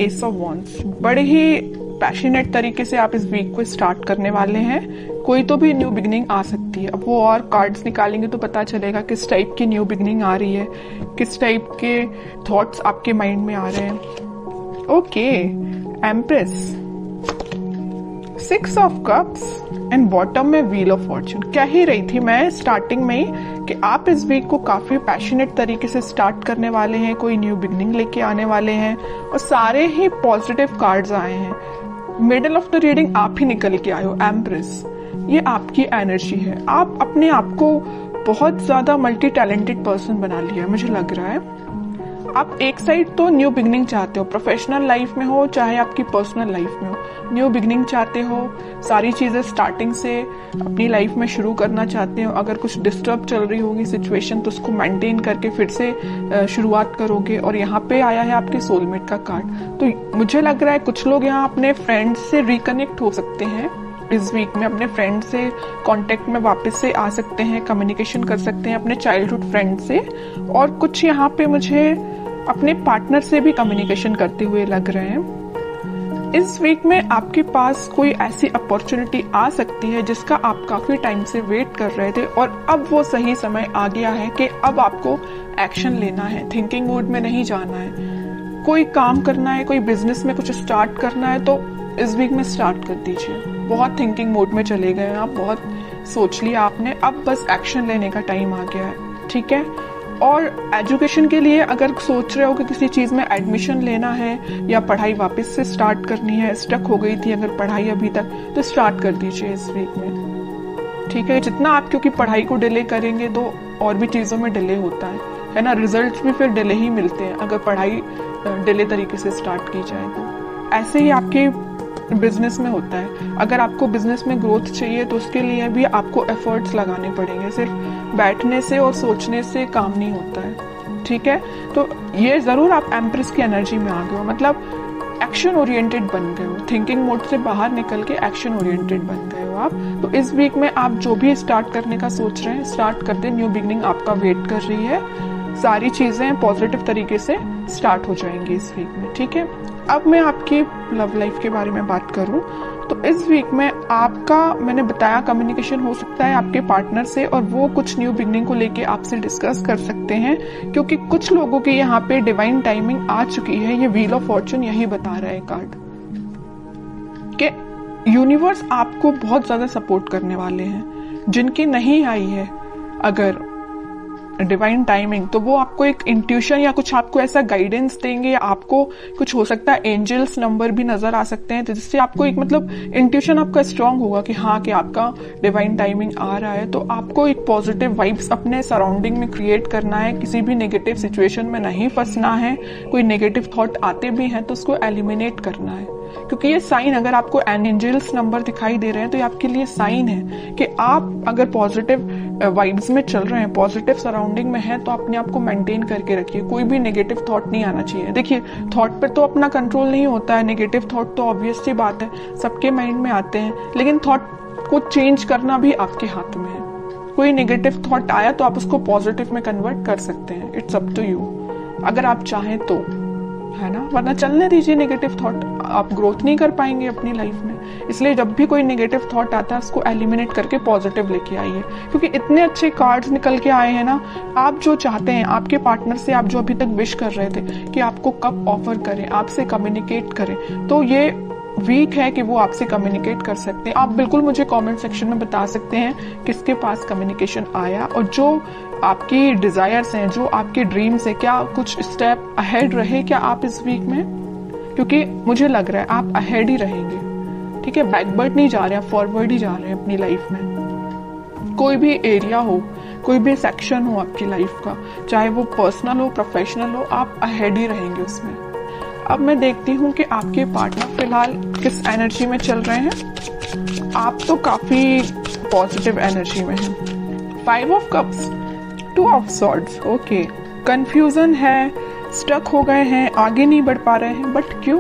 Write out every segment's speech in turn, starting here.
S of wands. बड़े ही passionate तरीके से आप इस वीक को स्टार्ट करने वाले हैं। कोई तो भी न्यू बिगनिंग आ सकती है। अब वो और कार्ड्स निकालेंगे तो पता चलेगा किस टाइप की न्यू बिगनिंग आ रही है, किस टाइप के थॉट्स आपके माइंड में आ रहे हैं। Okay, empress, 6 of cups and bottom में व्हील ऑफ फॉर्चून। कह ही रही थी मैं स्टार्टिंग में ही कि आप इस वीक को काफी पैशनेट तरीके से स्टार्ट करने वाले हैं, कोई न्यू बिगनिंग लेके आने वाले हैं, और सारे ही पॉजिटिव कार्ड्स आए हैं। मिडल ऑफ द रीडिंग आप ही निकल के आए हो, एम्प्रेस। ये आपकी एनर्जी है। आप अपने आप को बहुत ज्यादा मल्टी टैलेंटेड पर्सन बना लिया मुझे लग रहा है। आप एक साइड तो न्यू बिगनिंग चाहते हो, प्रोफेशनल लाइफ में हो चाहे आपकी पर्सनल लाइफ में हो, न्यू बिगनिंग चाहते हो, सारी चीजें स्टार्टिंग से अपनी लाइफ में शुरू करना चाहते हो। अगर कुछ डिस्टर्ब चल रही होगी सिचुएशन तो उसको मेंटेन करके फिर से शुरुआत करोगे। और यहाँ पे आया है आपके सोलमेट का कार्ड। तो मुझे लग रहा है कुछ लोग यहाँ अपने फ्रेंड्स से रिकनेक्ट हो सकते हैं इस वीक में, अपने फ्रेंड से कांटेक्ट में वापस से आ सकते हैं, कम्युनिकेशन कर सकते हैं अपने चाइल्डहुड फ्रेंड से। और कुछ यहाँ पे मुझे अपने पार्टनर से भी कम्युनिकेशन करते हुए लग रहे हैं। इस वीक में आपके पास कोई ऐसी अपॉर्चुनिटी आ सकती है जिसका आप काफी टाइम से वेट कर रहे थे और अब वो सही समय आ गया है कि अब आपको एक्शन लेना है, थिंकिंग मोड में नहीं जाना है। कोई काम करना है, कोई बिजनेस में कुछ स्टार्ट करना है तो इस वीक में स्टार्ट कर दीजिए। बहुत थिंकिंग मोड में चले गए आप, बहुत सोच लिया आपने, अब बस एक्शन लेने का टाइम आ गया है, ठीक है। और एजुकेशन के लिए अगर सोच रहे हो कि किसी चीज में एडमिशन लेना है या पढ़ाई वापस से स्टार्ट करनी है, स्टक हो गई थी अगर पढ़ाई अभी तक, तो स्टार्ट कर दीजिए इस वीक में, ठीक है। जितना आप क्योंकि पढ़ाई को डिले करेंगे तो और भी चीजों में डिले होता है ना, रिजल्ट्स भी फिर डिले ही मिलते हैं अगर पढ़ाई डिले तरीके से स्टार्ट की जाए तो। ऐसे ही आपके बिजनेस में होता है। अगर आपको बिजनेस में ग्रोथ चाहिए तो उसके लिए भी आपको एफर्ट्स लगाने पड़ेंगे, सिर्फ बैठने से और सोचने से काम नहीं होता है, ठीक है। तो ये जरूर आप एम्प्रेस की एनर्जी में आ गए हो, मतलब एक्शन ओरिएंटेड बन गए हो, थिंकिंग मोड से बाहर निकल के एक्शन ओरिएंटेड बन गए हो आप। तो इस वीक में आप जो भी स्टार्ट करने का सोच रहे हैं स्टार्ट कर दे, न्यू बिगनिंग आपका वेट कर रही है, सारी चीजें पॉजिटिव तरीके से स्टार्ट हो जाएंगी इस वीक में, ठीक है। अब मैं आपकी लव लाइफ के बारे में बात करूं तो इस वीक में आपका, मैंने बताया, कम्युनिकेशन हो सकता है आपके पार्टनर से और वो कुछ न्यू बिगनिंग को लेके आपसे डिस्कस कर सकते हैं, क्योंकि कुछ लोगों की यहाँ पे डिवाइन टाइमिंग आ चुकी है। ये व्हील ऑफ फॉर्चून यही बता रहा है कार्ड कि यूनिवर्स आपको बहुत ज्यादा सपोर्ट करने वाले हैं। जिनकी नहीं आई है अगर डिवाइन टाइमिंग तो वो आपको एक इंट्यूशन या कुछ आपको ऐसा गाइडेंस देंगे, आपको कुछ हो सकता है एंजल्स नंबर भी नजर आ सकते हैं, तो जिससे आपको एक मतलब इंट्यूशन आपका स्ट्रांग होगा कि हाँ कि आपका डिवाइन टाइमिंग आ रहा है। तो आपको एक पॉजिटिव वाइब्स अपने सराउंडिंग में क्रिएट करना है, किसी भी नेगेटिव सिचुएशन में नहीं फंसना है। कोई नेगेटिव थॉट आते भी हैं तो उसको एलिमिनेट करना है, क्योंकि ये साइन, अगर आपको एंजल्स नंबर दिखाई दे रहे हैं तो ये आपके लिए साइन है कि आप अगर पॉजिटिव वाइब्स में चल रहे हैं, पॉजिटिव सराउंडिंग में है, तो अपने आप को मेंटेन करके रखिए। कोई भी नेगेटिव थॉट नहीं आना चाहिए। देखिए, थॉट पे तो अपना कंट्रोल नहीं होता है, नेगेटिव थॉट तो ऑब्वियस सी बात है सबके माइंड में आते हैं, लेकिन थॉट को चेंज करना भी आपके हाथ में है। कोई नेगेटिव थॉट आया तो आप उसको पॉजिटिव में कन्वर्ट कर सकते हैं, इट्स अप टू यू, अगर आप चाहें तो, है ना। वरना चलने दीजिए नेगेटिव थॉट, आप ग्रोथ नहीं कर पाएंगे अपनी लाइफ में। इसलिए जब भी कोई नेगेटिव थॉट आता है उसको एलिमिनेट करके पॉजिटिव लेके आइए, क्योंकि इतने अच्छे कार्ड्स निकल के आए हैं ना। आप जो चाहते हैं आपके पार्टनर से, आप जो अभी तक विश कर रहे थे कि आपको कब ऑफर करें, आपसे कम्युनिकेट करें, तो ये वीक है कि वो आपसे कम्युनिकेट कर सकते हैं। आप बिल्कुल मुझे कमेंट सेक्शन में बता सकते हैं किसके पास कम्युनिकेशन आया, और जो आपकी डिजायर्स हैं, जो आपके ड्रीम्स हैं, क्या कुछ स्टेप अहेड रहे क्या आप इस वीक में, क्योंकि मुझे लग रहा है आप अहेड ही रहेंगे, ठीक है। बैकवर्ड नहीं जा रहे हैं, फॉरवर्ड ही जा रहे हैं अपनी लाइफ में। कोई भी एरिया हो, कोई भी सेक्शन हो आपकी लाइफ का, चाहे वो पर्सनल हो प्रोफेशनल हो, आप अहेड ही रहेंगे उसमें। अब मैं देखती हूँ कि आपके पार्टनर फिलहाल किस एनर्जी में चल रहे हैं। आप तो काफी पॉजिटिव एनर्जी में हैं। 5 of cups, 2 of swords, okay, confusion है, स्टक हो गए हैं, आगे नहीं बढ़ पा रहे हैं, बट क्यों?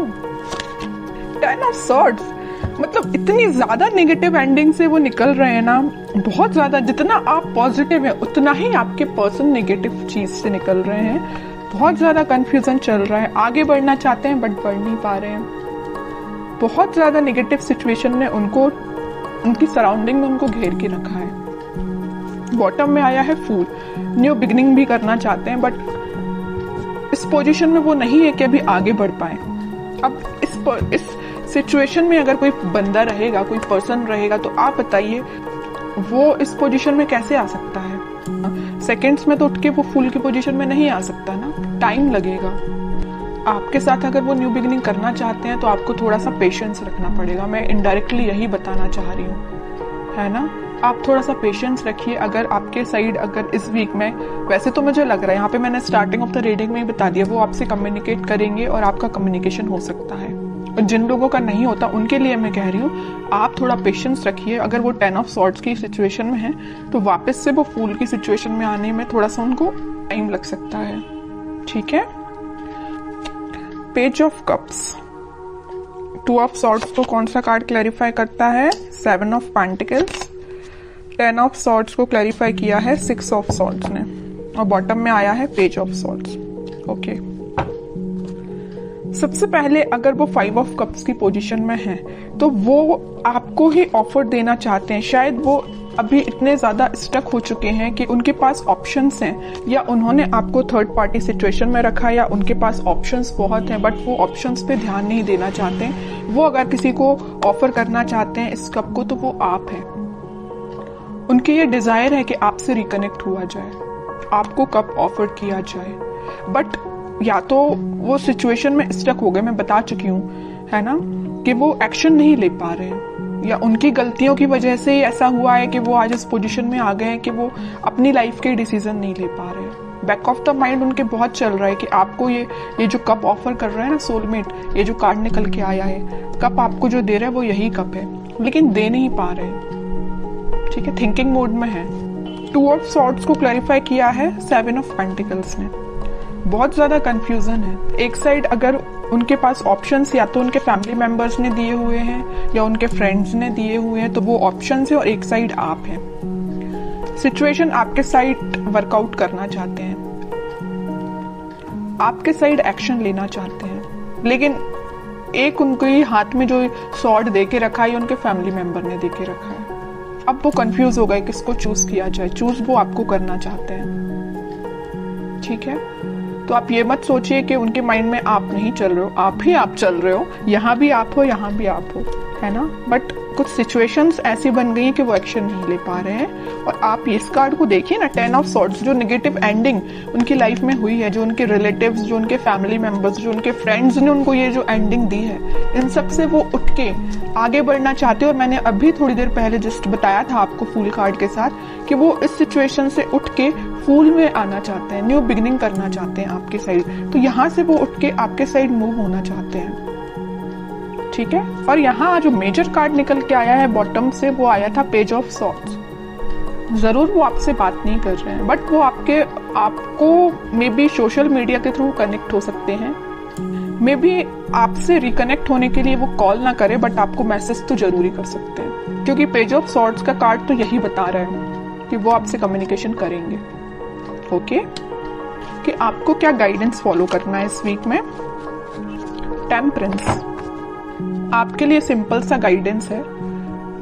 10 ऑफ सॉर्ड्स, मतलब इतनी ज्यादा नेगेटिव एंडिंग से वो निकल रहे हैं ना, बहुत ज्यादा। जितना आप पॉजिटिव है उतना ही आपके पर्सन नेगेटिव चीज से निकल रहे हैं। बहुत ज्यादा कंफ्यूजन चल रहा है, आगे बढ़ना चाहते हैं बट बढ़ नहीं पा रहे हैं। बहुत ज्यादा नेगेटिव सिचुएशन ने उनको, उनकी सराउंडिंग में उनको घेर के रखा है। बॉटम में आया है फूल, न्यू बिगिनिंग भी करना चाहते हैं बट इस पोजीशन में वो नहीं है कि अभी आगे बढ़ पाए। अब इस सिचुएशन में अगर कोई बंदा रहेगा, कोई पर्सन रहेगा, तो आप बताइए वो इस पोजीशन में कैसे आ सकता है? सेकंड्स में तो उठ के वो फूल की पोजीशन में नहीं आ सकता ना, टाइम लगेगा। आपके साथ अगर वो न्यू बिगिनिंग करना चाहते हैं तो आपको थोड़ा सा पेशेंस रखना पड़ेगा। मैं इनडायरेक्टली यही बताना चाह रही हूँ, है ना। आप थोड़ा सा पेशेंस रखिए। अगर आपके साइड अगर इस वीक में, वैसे तो मुझे लग रहा है, यहाँ पे मैंने स्टार्टिंग ऑफ द रीडिंग में ही बता दिया, वो आपसे कम्युनिकेट करेंगे और आपका कम्युनिकेशन हो सकता है। और जिन लोगों का नहीं होता उनके लिए मैं कह रही हूँ आप थोड़ा पेशेंस रखिए। अगर वो 10 ऑफ सॉर्ड्स की सिचुएशन में है तो वापस से वो फूल की सिचुएशन में आने में थोड़ा सा उनको टाइम लग सकता है, ठीक है। Page of cups, 2 of swords को कौन सा कार्ड क्लैरिफाई करता है? 7 ऑफ पेंटिकल्स। 10 ऑफ सॉर्ड्स को क्लैरिफाई किया है 6 ऑफ सॉर्ड्स ने, और बॉटम में आया है पेज ऑफ सॉर्ड्स। ओके, सबसे पहले अगर वो 5 ऑफ कप्स की पोजीशन में है तो वो आपको ही ऑफर देना चाहते हैं। शायद वो अभी इतने ज्यादा स्टक हो चुके हैं कि उनके पास ऑप्शंस हैं, या उन्होंने आपको थर्ड पार्टी सिचुएशन में रखा, या उनके पास ऑप्शंस बहुत हैं बट वो ऑप्शंस पे ध्यान नहीं देना चाहते हैं। वो अगर किसी को ऑफर करना चाहते हैं इस कप को तो वो आप हैं। उनकी ये डिजायर है कि आपसे रिकनेक्ट हुआ जाए, आपको कप ऑफर किया जाए, बट या तो वो सिचुएशन में स्टक हो गए, मैं बता चुकी हूँ, है ना, कि वो एक्शन नहीं ले पा रहे हैं, या उनकी गलतियों की वजह से ऐसा हुआ है कि वो आज इस पोजीशन में आ गए हैं कि वो अपनी लाइफ के डिसीजन नहीं ले पा रहे हैं। बैक ऑफ द माइंड उनके बहुत चल रहा है कि आपको ये जो कप ऑफर कर रहा है ना सोलमेट, ये जो कार्ड निकल के आया है, कप आपको जो दे रहा है वो यही कप है, लेकिन दे नहीं पा रहे हैं, ठीक है, थिंकिंग मोड में है। 2 ऑफ सॉर्ड्स को क्लैरिफाई किया है 7 ऑफ पेंटिकल्स ने। बहुत ज्यादा कंफ्यूजन है। एक साइड अगर उनके पास ऑप्शंस या तो उनके फैमिली मेंबर्स ने दिए हुए हैं या उनके फ्रेंड्स ने दिए हुए हैं, तो वो ऑप्शंस है, और एक साइड आप हैं। सिचुएशन आपके साइड वर्कआउट करना चाहते हैं, आपके साइड एक्शन लेना चाहते हैं, लेकिन एक उनके हाथ में जो सॉर्ड दे के रखा है उनके फैमिली मेंबर ने दे के रखा है। अब वो कंफ्यूज हो गए किसको चूज किया जाए। चूज वो आपको करना चाहते हैं, ठीक है। तो आप ये मत सोचिए कि उनके माइंड में आप नहीं चल रहे हो, आप ही आप चल रहे हो, यहाँ भी आप हो, यहाँ भी आप हो, है ना। बट कुछ सिचुएशंस ऐसी बन गई हैं कि वो एक्शन नहीं ले पा रहे हैं। और आप इस कार्ड को देखिए ना, 10 ऑफ सॉर्ड्स, जो नेगेटिव एंडिंग उनकी लाइफ में हुई है, जो उनके रिलेटिव्स, जो उनके फैमिली मेंबर्स, जो उनके फ्रेंड्स ने उनको ये जो एंडिंग दी है, इन सब से वो उठ के आगे बढ़ना चाहते हैं। और मैंने अभी थोड़ी देर पहले जस्ट बताया था आपको फूल कार्ड के साथ कि वो इस सिचुएशन से उठ के फूल में आना चाहते हैं, न्यू बिगिनिंग करना चाहते हैं आपके साइड। तो यहाँ से वो उठ के आपके साइड मूव होना चाहते हैं, ठीक है। और यहाँ जो मेजर कार्ड निकल के आया है बॉटम से, वो आया था पेज ऑफ सॉर्ड्स। जरूर वो आपसे बात नहीं कर रहे हैं, बट वो आपको मे बी सोशल मीडिया के थ्रू कनेक्ट हो सकते हैं। मे बी आपसे रिकनेक्ट होने के लिए वो कॉल ना करे, बट आपको मैसेज तो जरूरी कर सकते हैं, क्योंकि पेज ऑफ सॉर्ड्स का कार्ड तो यही बता रहा है कि वो आपसे कम्युनिकेशन करेंगे। ओके, कि आपको क्या गाइडेंस फॉलो करना है इस वीक में। टेम्परेंस आपके लिए सिंपल सा गाइडेंस है।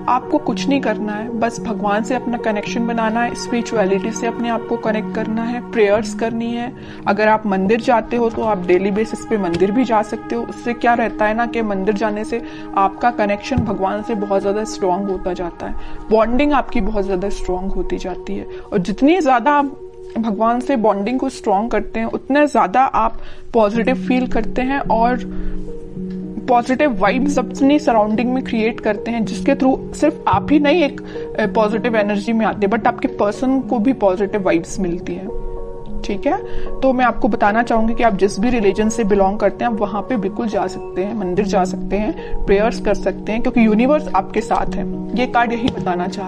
आपको कुछ नहीं करना है, बस भगवान से अपना कनेक्शन बनाना है, स्पिरिचुअलिटी से अपने आप को कनेक्ट करना है, प्रेयर्स करनी है। अगर आप मंदिर जाते हो तो आप डेली बेसिस पे मंदिर भी जा सकते हो। उससे क्या रहता है ना कि मंदिर जाने से आपका कनेक्शन भगवान से बहुत ज्यादा स्ट्रांग होता जाता है, बॉन्डिंग आपकी बहुत ज्यादा स्ट्रांग होती जाती है। और जितनी ज्यादा आप भगवान से बॉन्डिंग को स्ट्रांग करते हैं उतने ज्यादा आप पॉजिटिव फील करते हैं और पॉजिटिव वाइब्स अपनी सराउंडिंग में क्रिएट करते हैं, जिसके थ्रू सिर्फ आप ही नहीं एक पॉजिटिव एनर्जी में आते, बट आपके पर्सन को भी पॉजिटिव वाइब्स मिलती है, ठीक है। तो मैं आपको बताना चाहूंगी कि आप जिस भी रिलीजन से बिलोंग करते हैं आप वहां पे बिल्कुल जा सकते हैं, मंदिर जा सकते हैं, प्रेयर्स कर सकते हैं, क्योंकि यूनिवर्स आपके साथ है। ये कार्ड यही बताना चाह रहा है।